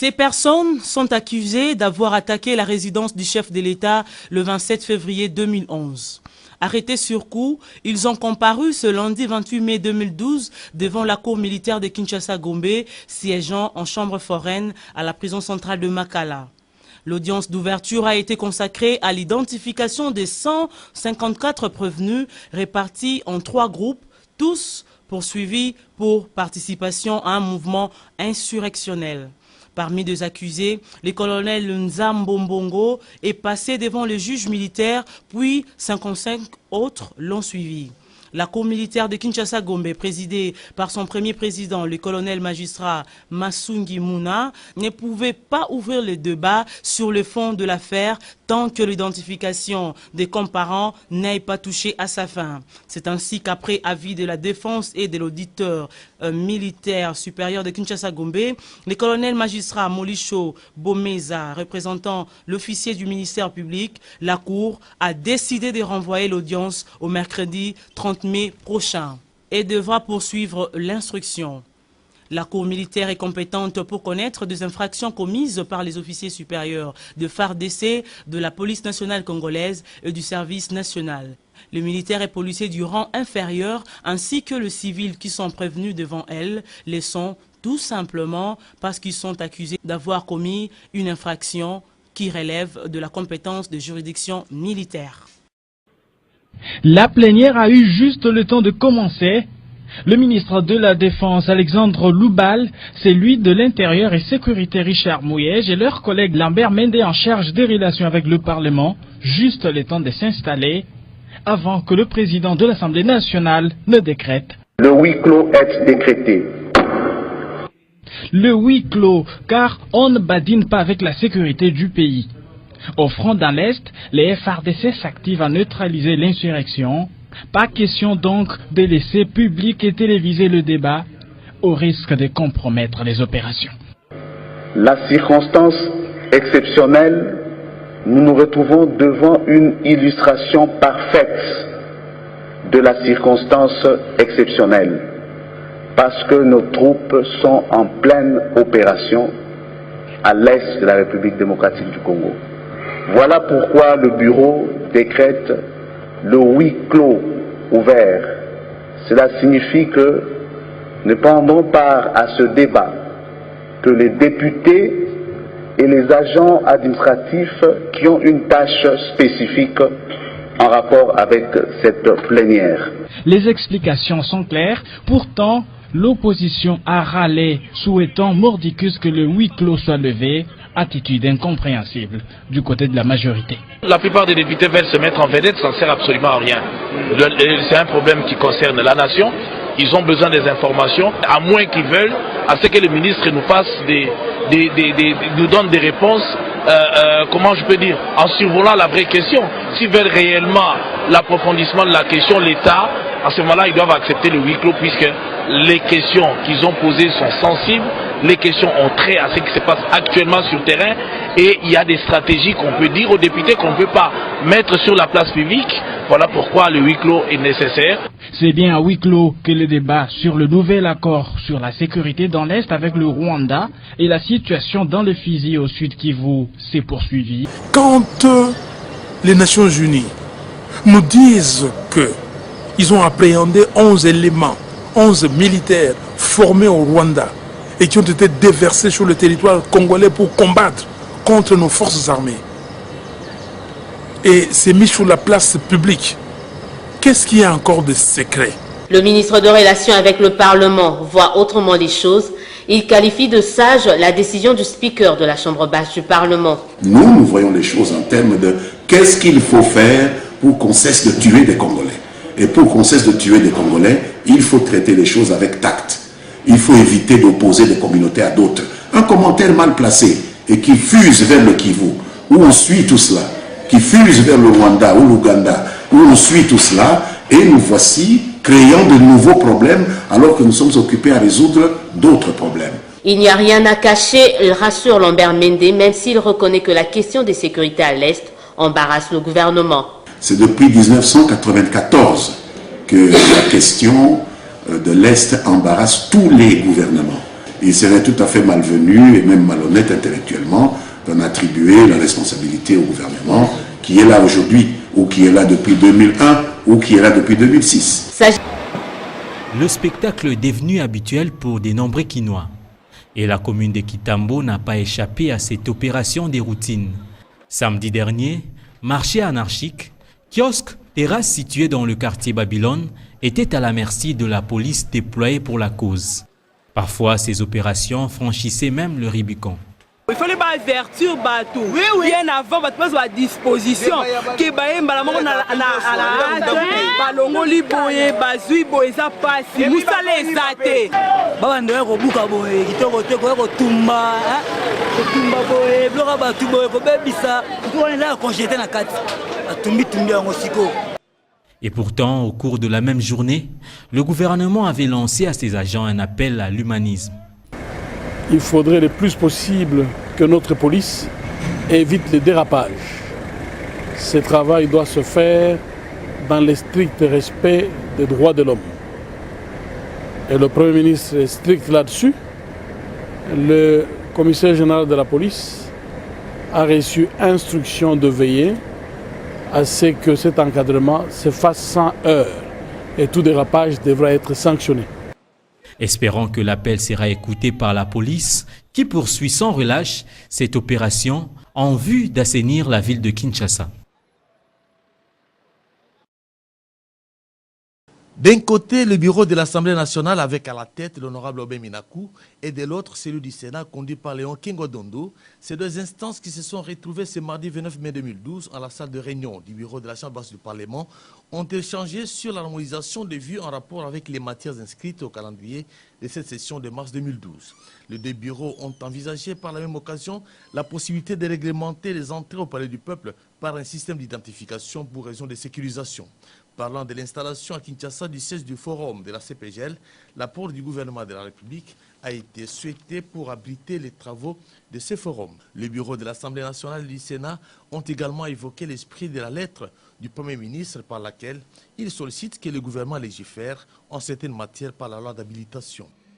Ces personnes sont accusées d'avoir attaqué la résidence du chef de l'État le 27 février 2011. Arrêtés sur coup, ils ont comparu ce lundi 28 mai 2012 devant la cour militaire de Kinshasa-Gombe, siégeant en chambre foraine à la prison centrale de Makala. L'audience d'ouverture a été consacrée à l'identification des 154 prévenus répartis en 3 groupes, tous poursuivis pour participation à un mouvement insurrectionnel. Parmi les accusés, le colonel Nzambombongo est passé devant le juge militaire, puis 55 autres l'ont suivi. La cour militaire de Kinshasa-Gombe, présidée par son premier président, le colonel magistrat Masungi Mouna, ne pouvait pas ouvrir le débat sur le fond de l'affaire tant que l'identification des comparants n'ait pas touché à sa fin. C'est ainsi qu'après avis de la défense et de l'auditeur militaire supérieur de Kinshasa-Gombe, le colonel magistrat Molisho Bomeza, représentant l'officier du ministère public, la cour a décidé de renvoyer l'audience au mercredi 30 mai prochain et devra poursuivre l'instruction. La cour militaire est compétente pour connaître des infractions commises par les officiers supérieurs de FARDC, de la police nationale congolaise et du service national. Les militaires et policiers du rang inférieur ainsi que les civils qui sont prévenus devant elle le sont tout simplement parce qu'ils sont accusés d'avoir commis une infraction qui relève de la compétence de juridiction militaire. La plénière a eu juste le temps de commencer. Le ministre de la Défense, Alexandre Loubal, celui de l'Intérieur et Sécurité, Richard Mouyej, et leur collègue Lambert Mende en charge des relations avec le Parlement, juste le temps de s'installer avant que le président de l'Assemblée nationale ne décrète. Le huis clos est décrété. Le huis clos, car on ne badine pas avec la sécurité du pays. Au front dans l'Est, les FARDC s'activent à neutraliser l'insurrection. Pas question donc de laisser public et téléviser le débat au risque de compromettre les opérations. La circonstance exceptionnelle, nous nous retrouvons devant une illustration parfaite de la circonstance exceptionnelle, parce que nos troupes sont en pleine opération à l'est de la République démocratique du Congo. Voilà pourquoi le bureau décrète le huis clos ouvert. Cela signifie que ne prendront part à ce débat que les députés et les agents administratifs qui ont une tâche spécifique en rapport avec cette plénière. Les explications sont claires, pourtant l'opposition a râlé, souhaitant mordicus que le huis clos soit levé, attitude incompréhensible du côté de la majorité. La plupart des députés veulent se mettre en vedette, ça ne sert absolument à rien. C'est un problème qui concerne la nation. Ils ont besoin des informations, à moins qu'ils veulent, à ce que le ministre nous fasse nous donne des réponses, comment je peux dire, en survolant la vraie question. S'ils veulent réellement l'approfondissement de la question, l'État, à ce moment-là, ils doivent accepter le huis clos, puisque les questions qu'ils ont posées sont sensibles, les questions ont trait à ce qui se passe actuellement sur le terrain, et il y a des stratégies qu'on peut dire aux députés qu'on ne peut pas mettre sur la place publique. Voilà pourquoi le huis clos est nécessaire. C'est bien à huis clos que le débat sur le nouvel accord sur la sécurité dans l'Est avec le Rwanda et la situation dans le Fizi au Sud Kivu s'est poursuivi. Quand les Nations Unies nous disent qu'ils ont appréhendé 11 éléments, 11 militaires formés au Rwanda et qui ont été déversés sur le territoire congolais pour combattre contre nos forces armées, et c'est mis sur la place publique, qu'est-ce qu'il y a encore de secret? Le ministre de Relations avec le Parlement voit autrement les choses. Il qualifie de sage la décision du speaker de la Chambre basse du Parlement. Nous voyons les choses en termes de qu'est-ce qu'il faut faire pour qu'on cesse de tuer des Congolais. Et pour qu'on cesse de tuer des Congolais, il faut traiter les choses avec tact. Il faut éviter d'opposer des communautés à d'autres. Un commentaire mal placé et qui fuse vers le Kivu, où on suit tout cela, qui fuse vers le Rwanda ou l'Ouganda, où on suit tout cela, et nous voici créant de nouveaux problèmes alors que nous sommes occupés à résoudre d'autres problèmes. Il n'y a rien à cacher, rassure Lambert Mende, même s'il reconnaît que la question de sécurité à l'Est embarrasse le gouvernement. C'est depuis 1994 que la question de l'Est embarrasse tous les gouvernements. il serait tout à fait malvenu et même malhonnête intellectuellement d'en attribuer la responsabilité au gouvernement qui est là aujourd'hui, ou qui est là depuis 2001, ou qui est là depuis 2006. Le spectacle est devenu habituel pour de nombreux Quinois. Et la commune de Kitambo n'a pas échappé à cette opération des routines. Samedi dernier, marché anarchique, kiosque, terrasse située dans le quartier Babylone étaient à la merci de la police déployée pour la cause. Parfois, ces opérations franchissaient même le Rubicon. Il fallait pas avertir Batou. Bien avant, Batou à disposition. Que Baemba la mort na balongoli boye, bazui boye ça passe. Nous ça les athées. Baba ndoye ko buka boye, kitoko te ko tumba, tumba boye, bloka Batou boye ko bebisa. Ko on là quand j'étais na kati. Atumbi tumbi en osiko. Et pourtant, au cours de la même journée, le gouvernement avait lancé à ses agents un appel à l'humanisme. Il faudrait le plus possible que notre police évite les dérapages. Ce travail doit se faire dans le strict respect des droits de l'homme. Et le Premier ministre est strict là-dessus. Le commissaire général de la police a reçu instruction de veiller à ce que cet encadrement se fasse sans heurts et tout dérapage devra être sanctionné. Espérons que l'appel sera écouté par la police qui poursuit sans relâche cette opération en vue d'assainir la ville de Kinshasa. D'un côté, le bureau de l'Assemblée nationale avec à la tête l'honorable Obé Minakou et de l'autre, celui du Sénat conduit par Léon Kingodondo. Ces deux instances qui se sont retrouvées ce mardi 29 mai 2012 à la salle de réunion du bureau de la Chambre basse du Parlement ont échangé sur l'harmonisation des vues en rapport avec les matières inscrites au calendrier de cette session de mars 2012. Les deux bureaux ont envisagé par la même occasion la possibilité de réglementer les entrées au Palais du Peuple par un système d'identification pour raison de sécurisation. Parlant de l'installation à Kinshasa du siège du forum de la CPGL, l'apport du gouvernement de la République a été souhaité pour abriter les travaux de ce forum. Les bureaux de l'Assemblée nationale et du Sénat ont également évoqué l'esprit de la lettre du Premier ministre par laquelle il sollicite que le gouvernement légifère en certaines matières par la loi d'habilitation.